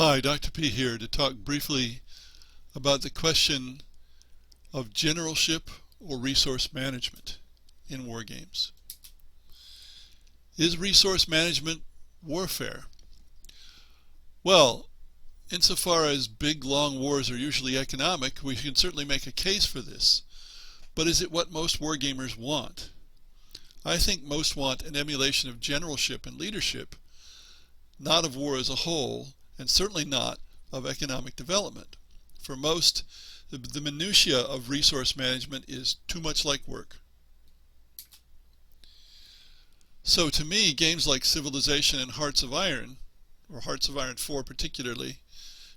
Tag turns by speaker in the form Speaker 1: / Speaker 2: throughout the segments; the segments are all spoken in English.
Speaker 1: Hi, Dr. P here to talk briefly about the question of generalship or resource management in war games. Is resource management warfare? Well, insofar as big, long wars are usually economic, we can certainly make a case for this. But is it what most wargamers want? I think most want an emulation of generalship and leadership, not of war as a whole, and certainly not of economic development. For most, the minutiae of resource management is too much like work. So to me, games like Civilization and Hearts of Iron, or Hearts of Iron 4 particularly,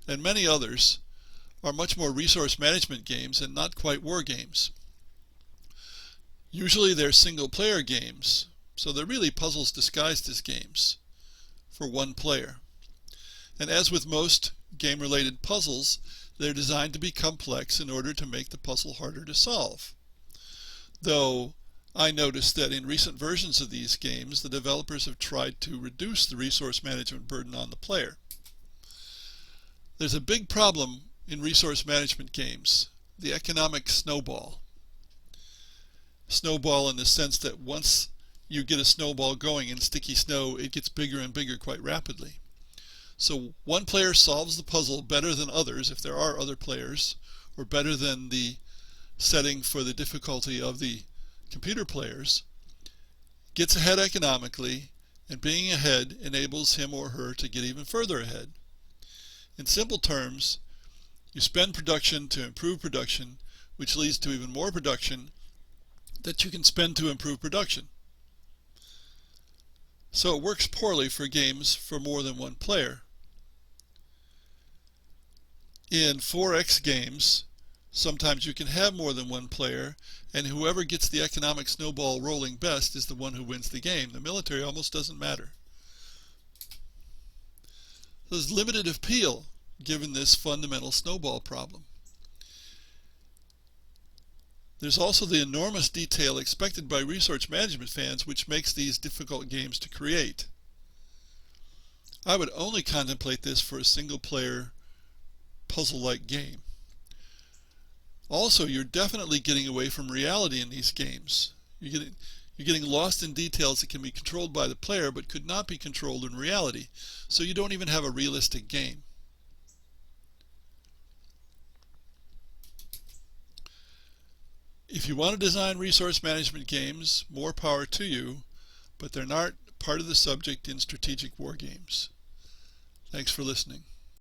Speaker 1: and many others, are much more resource management games and not quite war games. Usually they're single-player games, so they're really puzzles disguised as games for one player. And as with most game-related puzzles, they're designed to be complex in order to make the puzzle harder to solve. Though I noticed that in recent versions of these games, the developers have tried to reduce the resource management burden on the player. There's a big problem in resource management games, the economic snowball. Snowball in the sense that once you get a snowball going in sticky snow, it gets bigger and bigger quite rapidly. So one player solves the puzzle better than others, if there are other players, or better than the setting for the difficulty of the computer players, gets ahead economically, and being ahead enables him or her to get even further ahead. In simple terms, you spend production to improve production, which leads to even more production that you can spend to improve production. So it works poorly for games for more than one player. In 4X games, sometimes you can have more than one player, and whoever gets the economic snowball rolling best is the one who wins the game. The military almost doesn't matter. There's limited appeal given this fundamental snowball problem. There's also the enormous detail expected by resource management fans, which makes these difficult games to create. I would only contemplate this for a single-player puzzle-like game. Also, you're definitely getting away from reality in these games. You're getting lost in details that can be controlled by the player but could not be controlled in reality, so you don't even have a realistic game. If you want to design resource management games, more power to you, but they're not part of the subject in strategic war games. Thanks for listening.